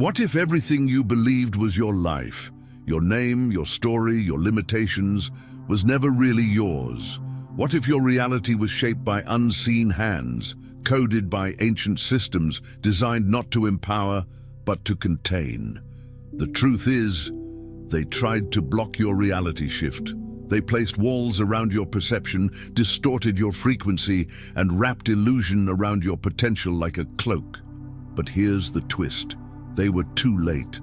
What if everything you believed was your life, your name, your story, your limitations, was never really yours? What if your reality was shaped by unseen hands, coded by ancient systems designed not to empower, but to contain? The truth is, they tried to block your reality shift. They placed walls around your perception, distorted your frequency, and wrapped illusion around your potential like a cloak. But here's the twist. They were too late.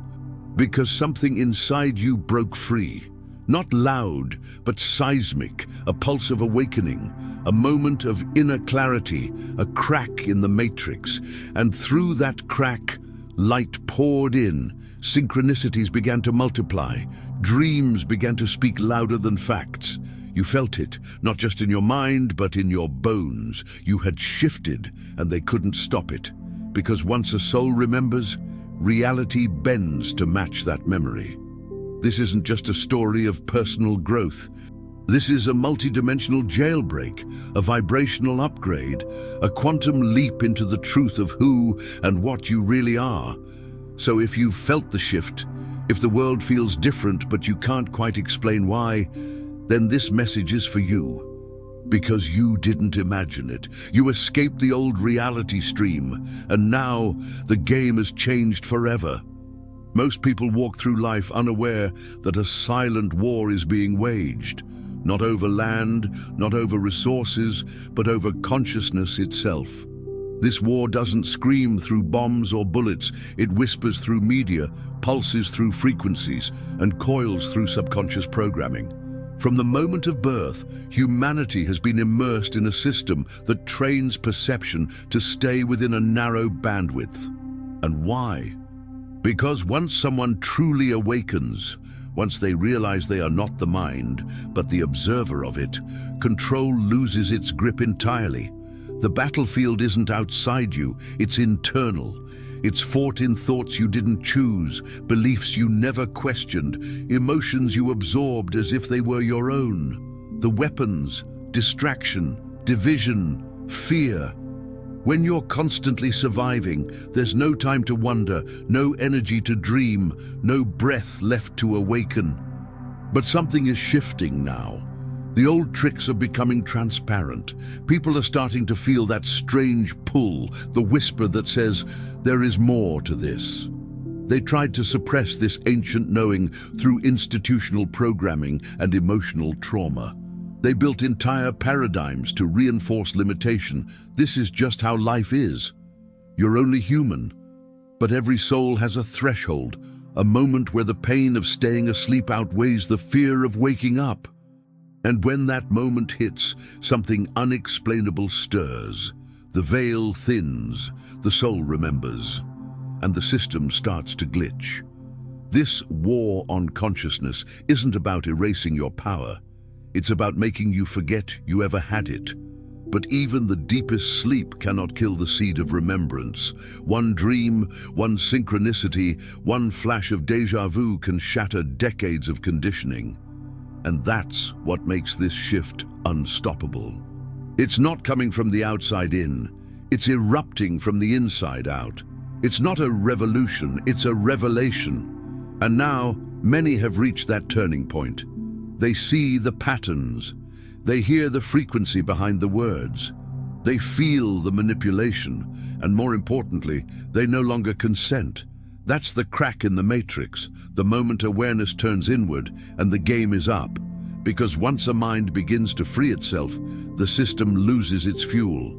Because something inside you broke free. Not loud, but seismic, a pulse of awakening, a moment of inner clarity, a crack in the matrix. And through that crack, light poured in. Synchronicities began to multiply. Dreams began to speak louder than facts. You felt it, not just in your mind, but in your bones. You had shifted, and they couldn't stop it. Because once a soul remembers, reality bends to match that memory. This isn't just a story of personal growth. This is a multidimensional jailbreak, a vibrational upgrade, a quantum leap into the truth of who and what you really are. So if you've felt the shift, if the world feels different but you can't quite explain why, then this message is for you. Because you didn't imagine it. You escaped the old reality stream, and now the game has changed forever. Most people walk through life unaware that a silent war is being waged. Not over land, not over resources, but over consciousness itself. This war doesn't scream through bombs or bullets. It whispers through media, pulses through frequencies, and coils through subconscious programming. From the moment of birth, humanity has been immersed in a system that trains perception to stay within a narrow bandwidth. And why? Because once someone truly awakens, once they realize they are not the mind, but the observer of it, control loses its grip entirely. The battlefield isn't outside you, it's internal. It's fought in thoughts you didn't choose, beliefs you never questioned, emotions you absorbed as if they were your own. The weapons, distraction, division, fear. When you're constantly surviving, there's no time to wonder, no energy to dream, no breath left to awaken. But something is shifting now. The old tricks are becoming transparent. People are starting to feel that strange pull, the whisper that says, there is more to this. They tried to suppress this ancient knowing through institutional programming and emotional trauma. They built entire paradigms to reinforce limitation. This is just how life is. You're only human, but every soul has a threshold, a moment where the pain of staying asleep outweighs the fear of waking up. And when that moment hits, something unexplainable stirs. The veil thins, the soul remembers, and the system starts to glitch. This war on consciousness isn't about erasing your power. It's about making you forget you ever had it. But even the deepest sleep cannot kill the seed of remembrance. One dream, one synchronicity, one flash of déjà vu can shatter decades of conditioning. And that's what makes this shift unstoppable. It's not coming from the outside in, it's erupting from the inside out. It's not a revolution, it's a revelation. And now, many have reached that turning point. They see the patterns, they hear the frequency behind the words, they feel the manipulation, and more importantly, they no longer consent. That's the crack in the matrix, the moment awareness turns inward and the game is up. Because once a mind begins to free itself, the system loses its fuel.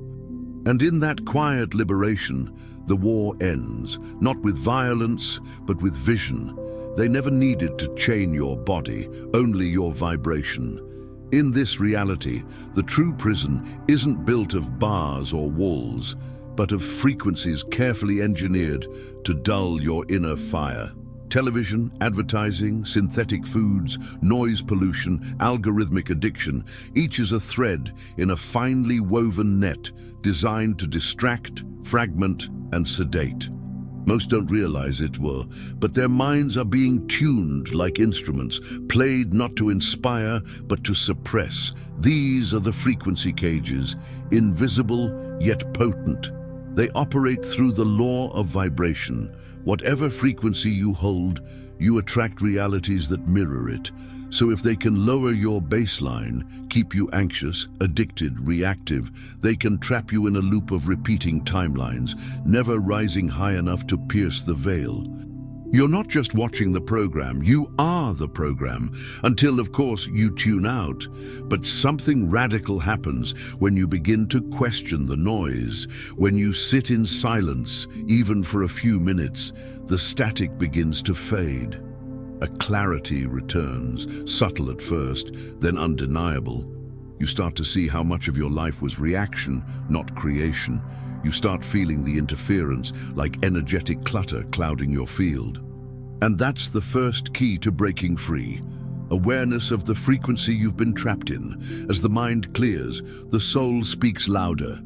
And in that quiet liberation, the war ends, not with violence, but with vision. They never needed to chain your body, only your vibration. In this reality, the true prison isn't built of bars or walls, but of frequencies carefully engineered to dull your inner fire. Television, advertising, synthetic foods, noise pollution, algorithmic addiction, each is a thread in a finely woven net designed to distract, fragment, and sedate. Most don't realize it, but their minds are being tuned like instruments, played not to inspire, but to suppress. These are the frequency cages, invisible yet potent. They operate through the law of vibration. Whatever frequency you hold, you attract realities that mirror it. So if they can lower your baseline, keep you anxious, addicted, reactive, they can trap you in a loop of repeating timelines, never rising high enough to pierce the veil. You're not just watching the program, you are the program, until, of course, you tune out. But something radical happens when you begin to question the noise. When you sit in silence, even for a few minutes, the static begins to fade. A clarity returns, subtle at first, then undeniable. You start to see how much of your life was reaction, not creation. You start feeling the interference, like energetic clutter clouding your field. And that's the first key to breaking free. Awareness of the frequency you've been trapped in. As the mind clears, the soul speaks louder.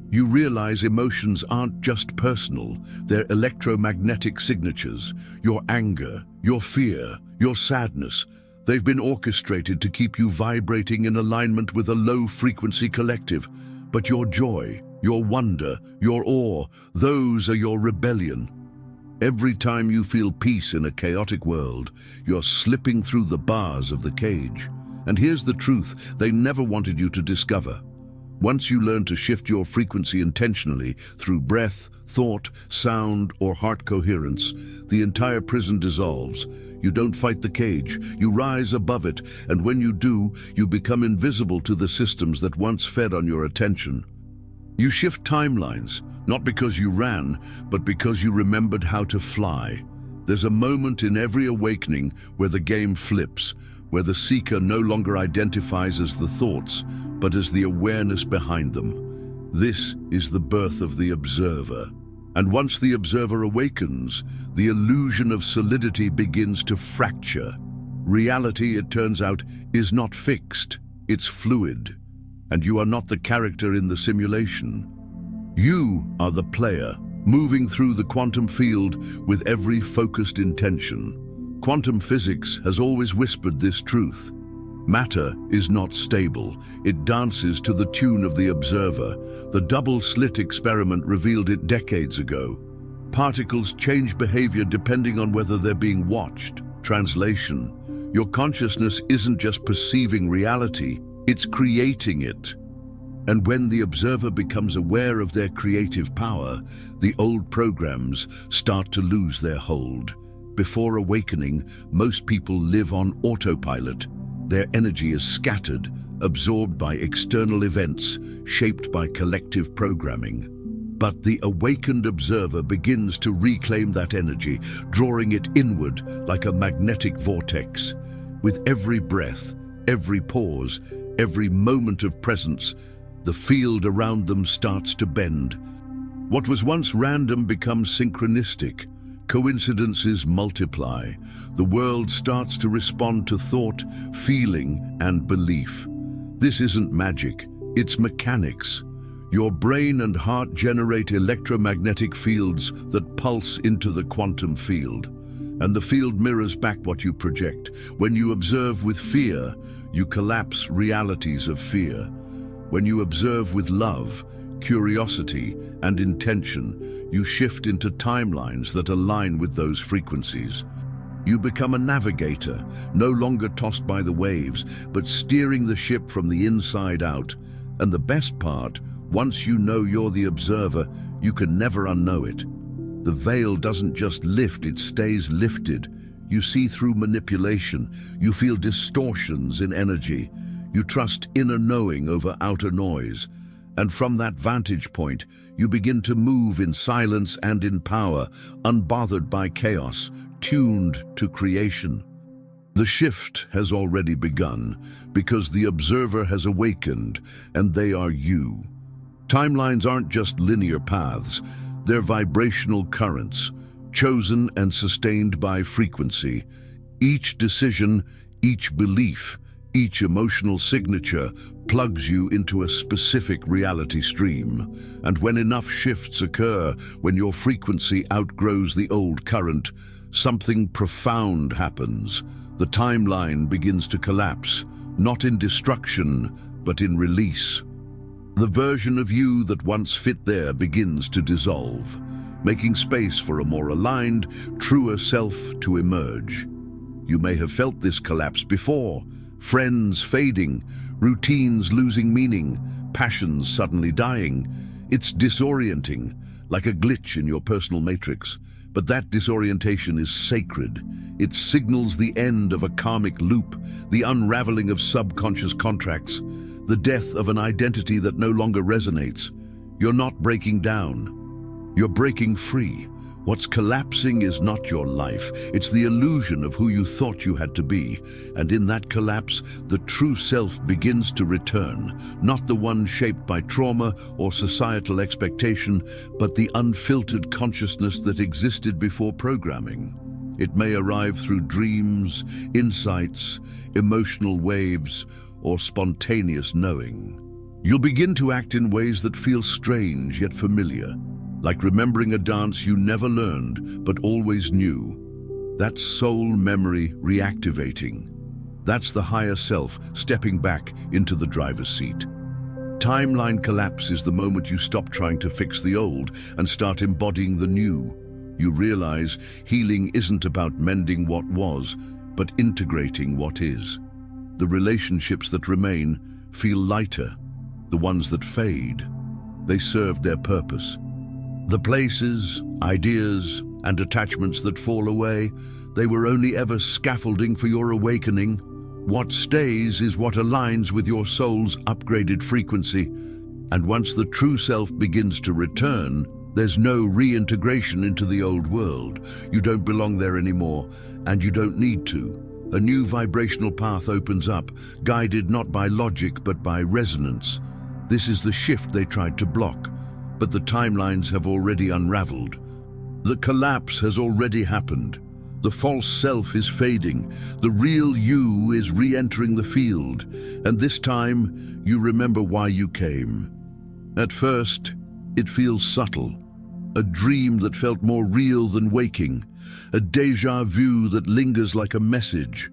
You realize emotions aren't just personal, they're electromagnetic signatures. Your anger, your fear, your sadness, they've been orchestrated to keep you vibrating in alignment with a low-frequency collective. But your joy, your wonder, your awe, those are your rebellion. Every time you feel peace in a chaotic world, you're slipping through the bars of the cage. And here's the truth they never wanted you to discover. Once you learn to shift your frequency intentionally through breath, thought, sound, or heart coherence, the entire prison dissolves. You don't fight the cage, you rise above it, and when you do, you become invisible to the systems that once fed on your attention. You shift timelines, not because you ran, but because you remembered how to fly. There's a moment in every awakening where the game flips, where the seeker no longer identifies as the thoughts, but as the awareness behind them. This is the birth of the observer. And once the observer awakens, the illusion of solidity begins to fracture. Reality, it turns out, is not fixed, it's fluid. And you are not the character in the simulation. You are the player, moving through the quantum field with every focused intention. Quantum physics has always whispered this truth. Matter is not stable. It dances to the tune of the observer. The double-slit experiment revealed it decades ago. Particles change behavior depending on whether they're being watched. Translation: your consciousness isn't just perceiving reality, it's creating it. And when the observer becomes aware of their creative power, the old programs start to lose their hold. Before awakening, most people live on autopilot. Their energy is scattered, absorbed by external events, shaped by collective programming. But the awakened observer begins to reclaim that energy, drawing it inward like a magnetic vortex. With every breath, every pause, every moment of presence, the field around them starts to bend. What was once random becomes synchronistic. Coincidences multiply. The world starts to respond to thought, feeling, and belief. This isn't magic, it's mechanics. Your brain and heart generate electromagnetic fields that pulse into the quantum field. And the field mirrors back what you project. When you observe with fear, you collapse realities of fear. When you observe with love, curiosity, and intention, you shift into timelines that align with those frequencies. You become a navigator, no longer tossed by the waves, but steering the ship from the inside out. And the best part, once you know you're the observer, you can never unknow it. The veil doesn't just lift, it stays lifted. You see through manipulation, you feel distortions in energy. You trust inner knowing over outer noise. And from that vantage point, you begin to move in silence and in power, unbothered by chaos, tuned to creation. The shift has already begun, because the observer has awakened, and they are you. Timelines aren't just linear paths, they're vibrational currents, chosen and sustained by frequency. Each decision, each belief, each emotional signature plugs you into a specific reality stream. And when enough shifts occur, when your frequency outgrows the old current, something profound happens. The timeline begins to collapse, not in destruction, but in release. The version of you that once fit there begins to dissolve. making space for a more aligned, truer self to emerge. You may have felt this collapse before, friends fading, routines losing meaning, passions suddenly dying. It's disorienting, like a glitch in your personal matrix. But that disorientation is sacred. It signals the end of a karmic loop, the unraveling of subconscious contracts, the death of an identity that no longer resonates. You're not breaking down. You're breaking free. What's collapsing is not your life. It's the illusion of who you thought you had to be. And in that collapse, the true self begins to return, not the one shaped by trauma or societal expectation, but the unfiltered consciousness that existed before programming. It may arrive through dreams, insights, emotional waves, or spontaneous knowing. You'll begin to act in ways that feel strange yet familiar, like remembering a dance you never learned but always knew. That's soul memory reactivating. That's the higher self stepping back into the driver's seat. Timeline collapse is the moment you stop trying to fix the old and start embodying the new. You realize healing isn't about mending what was, but integrating what is. The relationships that remain feel lighter. The ones that fade, they served their purpose. The places, ideas, and attachments that fall away, they were only ever scaffolding for your awakening. What stays is what aligns with your soul's upgraded frequency. And once the true self begins to return, there's no reintegration into the old world. You don't belong there anymore, and you don't need to. A new vibrational path opens up, guided not by logic but by resonance. This is the shift they tried to block, but the timelines have already unraveled. The collapse has already happened. The false self is fading. The real you is re-entering the field, and this time you remember why you came. At first, it feels subtle. A dream that felt more real than waking. A déjà vu that lingers like a message.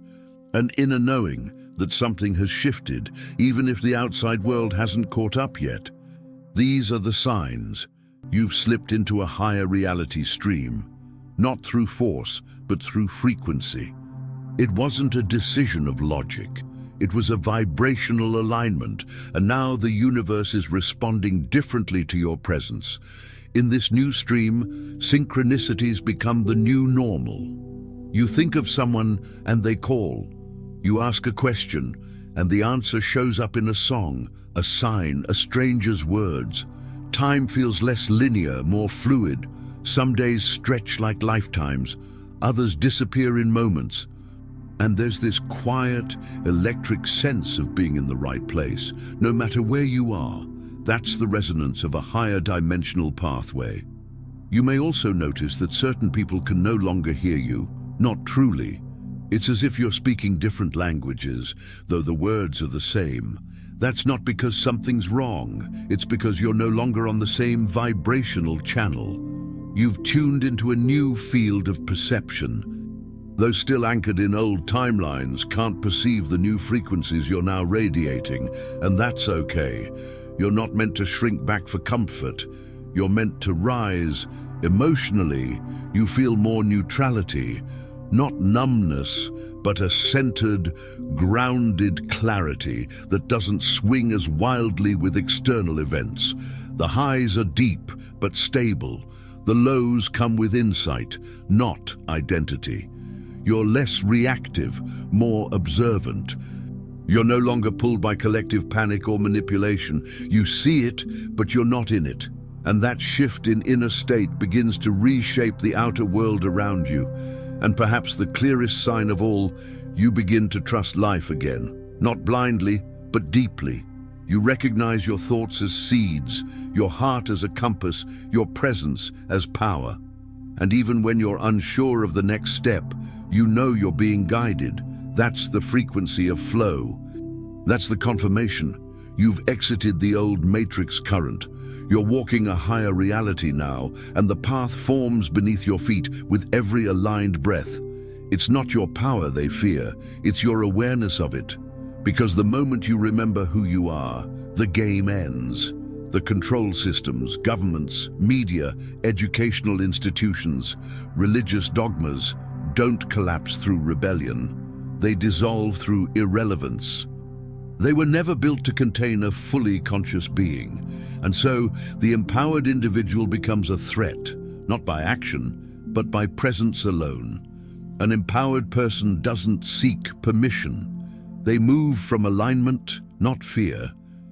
An inner knowing that something has shifted, even if the outside world hasn't caught up yet. These are the signs. You've slipped into a higher reality stream, not through force, but through frequency. It wasn't a decision of logic. It was a vibrational alignment, and now the universe is responding differently to your presence. In this new stream, synchronicities become the new normal. You think of someone and they call. You ask a question, and the answer shows up in a song, a sign, a stranger's words. Time feels less linear, more fluid. Some days stretch like lifetimes, others disappear in moments. And there's this quiet, electric sense of being in the right place, no matter where you are. That's the resonance of a higher dimensional pathway. You may also notice that certain people can no longer hear you, not truly. It's as if you're speaking different languages, though the words are the same. That's not because something's wrong. It's because you're no longer on the same vibrational channel. You've tuned into a new field of perception. Those still anchored in old timelines can't perceive the new frequencies you're now radiating, and that's okay. You're not meant to shrink back for comfort. You're meant to rise. Emotionally, you feel more neutrality. Not numbness, but a centered, grounded clarity that doesn't swing as wildly with external events. The highs are deep, but stable. The lows come with insight, not identity. You're less reactive, more observant. You're no longer pulled by collective panic or manipulation. You see it, but you're not in it. And that shift in inner state begins to reshape the outer world around you. And perhaps the clearest sign of all, you begin to trust life again. Not blindly, but deeply. You recognize your thoughts as seeds, your heart as a compass, your presence as power. And even when you're unsure of the next step, you know you're being guided. That's the frequency of flow. That's the confirmation. You've exited the old matrix current. You're walking a higher reality now, and the path forms beneath your feet with every aligned breath. It's not your power they fear, it's your awareness of it. Because the moment you remember who you are, the game ends. The control systems, governments, media, educational institutions, religious dogmas don't collapse through rebellion. They dissolve through irrelevance. They were never built to contain a fully conscious being, and so the empowered individual becomes a threat, not by action, but by presence alone. An empowered person doesn't seek permission. They move from alignment, not fear.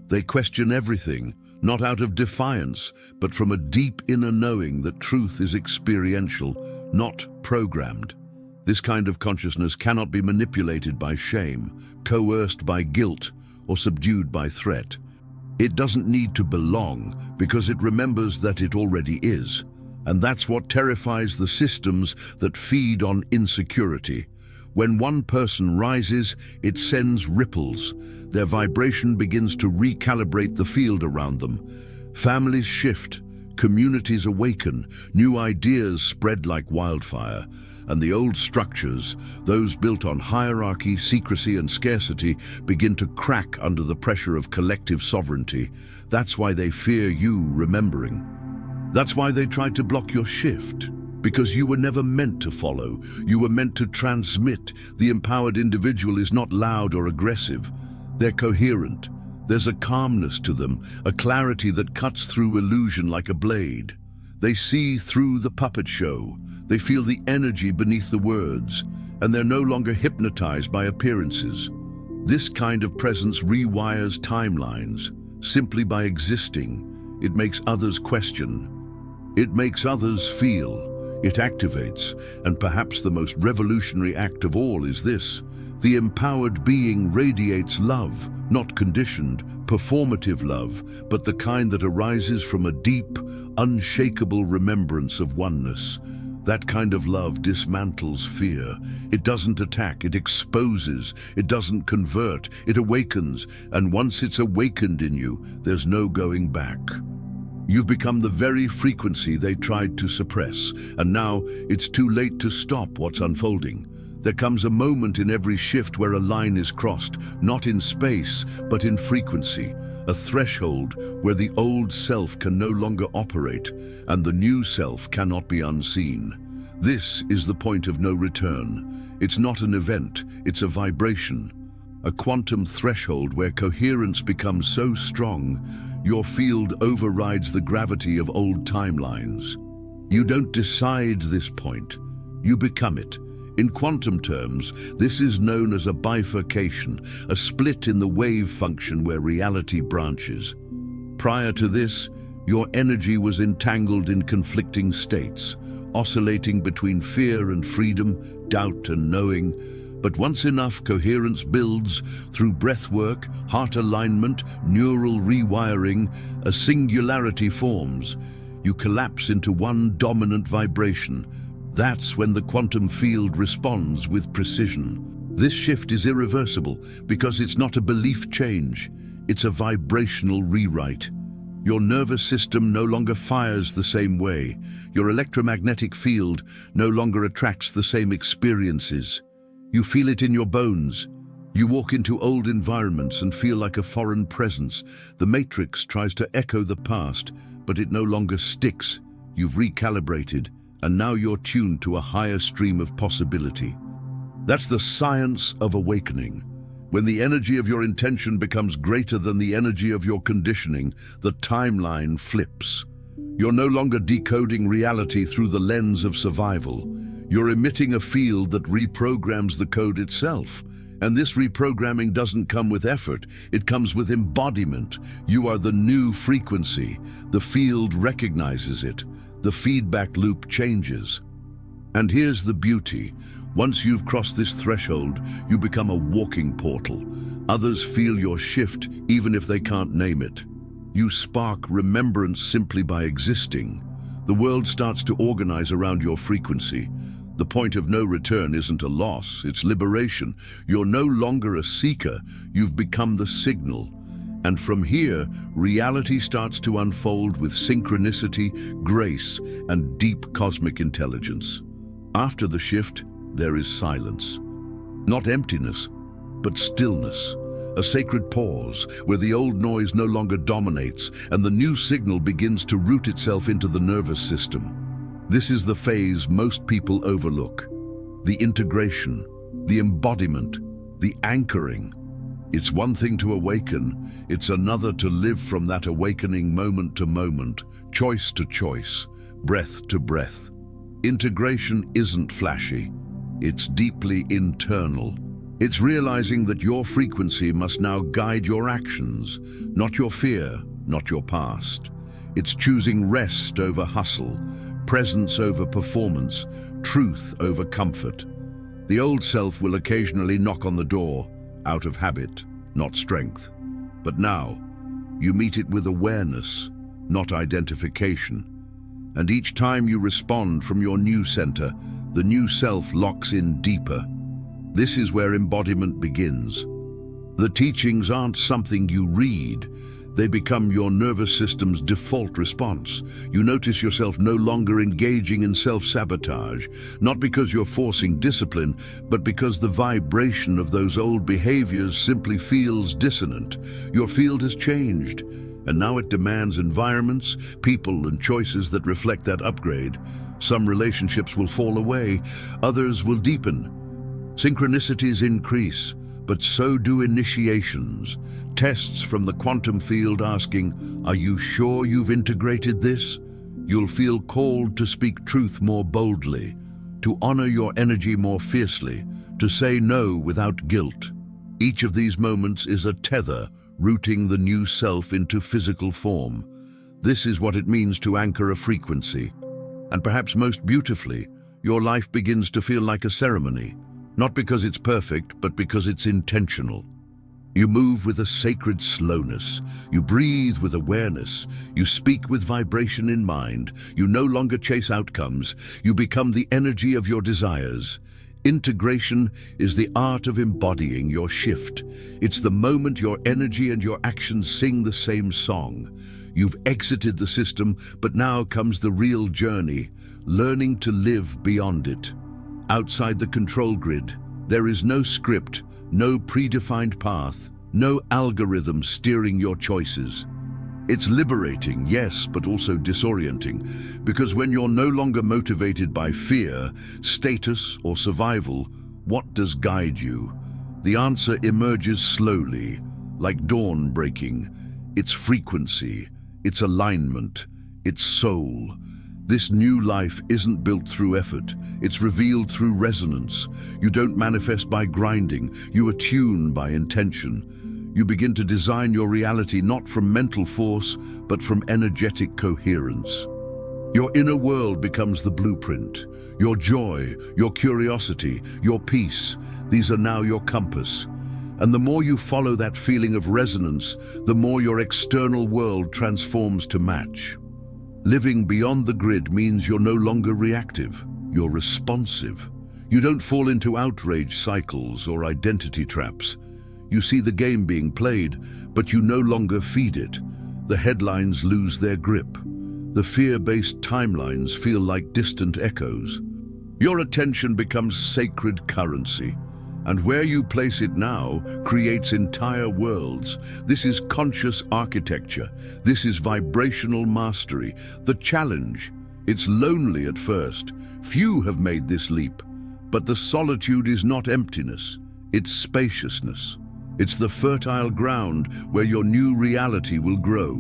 They question everything, not out of defiance, but from a deep inner knowing that truth is experiential, not programmed. This kind of consciousness cannot be manipulated by shame, coerced by guilt, or subdued by threat. It doesn't need to belong because it remembers that it already is. And that's what terrifies the systems that feed on insecurity. When one person rises, it sends ripples. Their vibration begins to recalibrate the field around them. Families shift, communities awaken, new ideas spread like wildfire, and the old structures, those built on hierarchy, secrecy, and scarcity, begin to crack under the pressure of collective sovereignty. That's why they fear you remembering. That's why they tried to block your shift. Because you were never meant to follow, you were meant to transmit. The empowered individual is not loud or aggressive. They're coherent. There's a calmness to them, a clarity that cuts through illusion like a blade. They see through the puppet show. They feel the energy beneath the words, and they're no longer hypnotized by appearances. This kind of presence rewires timelines. Simply by existing, it makes others question. It makes others feel. It activates, and perhaps the most revolutionary act of all is this. The empowered being radiates love, not conditioned, performative love, but the kind that arises from a deep, unshakable remembrance of oneness. That kind of love dismantles fear. It doesn't attack, it exposes. It doesn't convert, it awakens. And once it's awakened in you, there's no going back. You've become the very frequency they tried to suppress, and now it's too late to stop what's unfolding. There comes a moment in every shift where a line is crossed, not in space, but in frequency, a threshold where the old self can no longer operate, and the new self cannot be unseen. This is the point of no return. It's not an event, it's a vibration. A quantum threshold where coherence becomes so strong, your field overrides the gravity of old timelines. You don't decide this point, you become it. In quantum terms, this is known as a bifurcation, a split in the wave function where reality branches. Prior to this, your energy was entangled in conflicting states, oscillating between fear and freedom, doubt and knowing. But once enough coherence builds, through breathwork, heart alignment, neural rewiring, a singularity forms. You collapse into one dominant vibration. That's when the quantum field responds with precision. This shift is irreversible because it's not a belief change, it's a vibrational rewrite. Your nervous system no longer fires the same way. Your electromagnetic field no longer attracts the same experiences. You feel it in your bones. You walk into old environments and feel like a foreign presence. The matrix tries to echo the past, but it no longer sticks. You've recalibrated, and now you're tuned to a higher stream of possibility. That's the science of awakening. When the energy of your intention becomes greater than the energy of your conditioning, the timeline flips. You're no longer decoding reality through the lens of survival. You're emitting a field that reprograms the code itself. And this reprogramming doesn't come with effort, it comes with embodiment. You are the new frequency. The field recognizes it. The feedback loop changes. And here's the beauty. Once you've crossed this threshold, you become a walking portal. Others feel your shift, even if they can't name it. You spark remembrance simply by existing. The world starts to organize around your frequency. The point of no return isn't a loss, it's liberation. You're no longer a seeker, you've become the signal. And from here, reality starts to unfold with synchronicity, grace, and deep cosmic intelligence. After the shift, there is silence. Not emptiness, but stillness. a sacred pause where the old noise no longer dominates and the new signal begins to root itself into the nervous system. This is the phase most people overlook. The integration, the embodiment, the anchoring. It's one thing to awaken, it's another to live from that awakening moment to moment, choice to choice, breath to breath. Integration isn't flashy, it's deeply internal. It's realizing that your frequency must now guide your actions, not your fear, not your past. It's choosing rest over hustle, presence over performance, truth over comfort. The old self will occasionally knock on the door, out of habit, not strength. But now, you meet it with awareness, not identification. And each time you respond from your new center, the new self locks in deeper. This is where embodiment begins. The teachings aren't something you read. They become your nervous system's default response. You notice yourself no longer engaging in self-sabotage, not because you're forcing discipline, but because the vibration of those old behaviors simply feels dissonant. Your field has changed, and now it demands environments, people, and choices that reflect that upgrade. Some relationships will fall away, others will deepen. Synchronicities increase, but so do initiations. Tests from the quantum field asking, "Are you sure you've integrated this?" You'll feel called to speak truth more boldly, to honor your energy more fiercely, to say no without guilt. Each of these moments is a tether rooting the new self into physical form. This is what it means to anchor a frequency. And perhaps most beautifully, your life begins to feel like a ceremony, not because it's perfect, but because it's intentional. You move with a sacred slowness. You breathe with awareness. You speak with vibration in mind. You no longer chase outcomes. You become the energy of your desires. Integration is the art of embodying your shift. It's the moment your energy and your actions sing the same song. You've exited the system, but now comes the real journey, learning to live beyond it. Outside the control grid, there is no script, no predefined path, no algorithm steering your choices. It's liberating, yes, but also disorienting, because when you're no longer motivated by fear, status, or survival, what does guide you? The answer emerges slowly, like dawn breaking. Its frequency, its alignment, its soul. This new life isn't built through effort, it's revealed through resonance. You don't manifest by grinding, you attune by intention. You begin to design your reality not from mental force, but from energetic coherence. Your inner world becomes the blueprint. Your joy, your curiosity, your peace, these are now your compass. And the more you follow that feeling of resonance, the more your external world transforms to match. Living beyond the grid means you're no longer reactive, you're responsive. You don't fall into outrage cycles or identity traps. You see the game being played, but you no longer feed it. The headlines lose their grip. The fear-based timelines feel like distant echoes. Your attention becomes sacred currency. And where you place it now creates entire worlds. This is conscious architecture. This is vibrational mastery. The challenge, it's lonely at first. Few have made this leap. But the solitude is not emptiness, it's spaciousness. It's the fertile ground where your new reality will grow.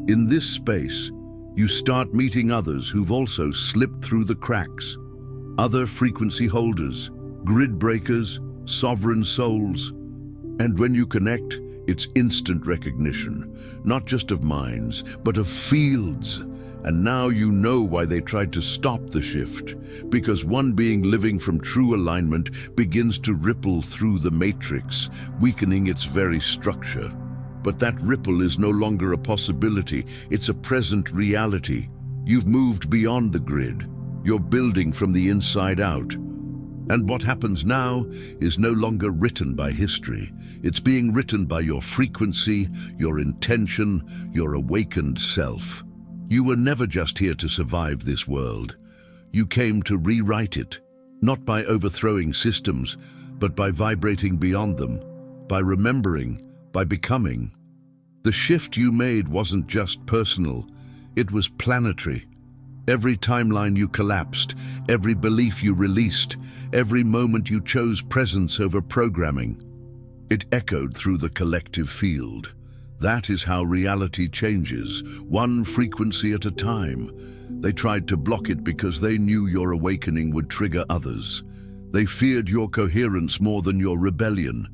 In this space, you start meeting others who've also slipped through the cracks. Other frequency holders, grid breakers, sovereign souls. And when you connect, it's instant recognition, not just of minds, but of fields. And now you know why they tried to stop the shift, because one being living from true alignment begins to ripple through the matrix, weakening its very structure. But that ripple is no longer a possibility, it's a present reality. You've moved beyond the grid. You're building from the inside out. And what happens now is no longer written by history. It's being written by your frequency, your intention, your awakened self. You were never just here to survive this world. You came to rewrite it, not by overthrowing systems, but by vibrating beyond them, by remembering, by becoming. The shift you made wasn't just personal, it was planetary. Every timeline you collapsed, every belief you released, every moment you chose presence over programming. It echoed through the collective field. That is how reality changes, one frequency at a time. They tried to block it because they knew your awakening would trigger others. They feared your coherence more than your rebellion,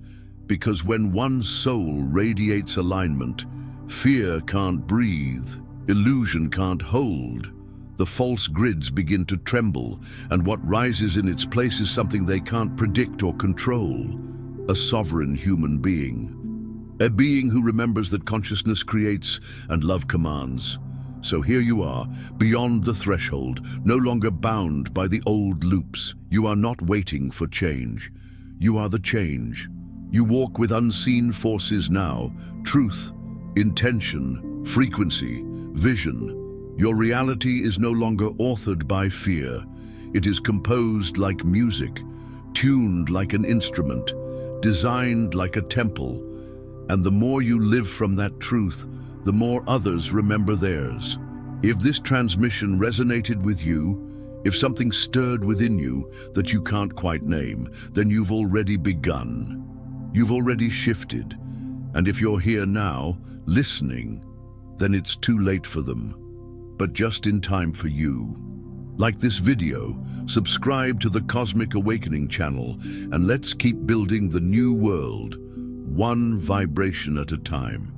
because when one soul radiates alignment, fear can't breathe, illusion can't hold. The false grids begin to tremble, and what rises in its place is something they can't predict or control. A sovereign human being. A being who remembers that consciousness creates and love commands. So here you are, beyond the threshold, no longer bound by the old loops. You are not waiting for change. You are the change. You walk with unseen forces now, truth, intention, frequency, vision. Your reality is no longer authored by fear. It is composed like music, tuned like an instrument, designed like a temple. And the more you live from that truth, the more others remember theirs. If this transmission resonated with you, if something stirred within you that you can't quite name, then you've already begun. You've already shifted. And if you're here now, listening, then it's too late for them, but just in time for you. Like this video, subscribe to the Cosmic Awakening channel, and let's keep building the new world, one vibration at a time.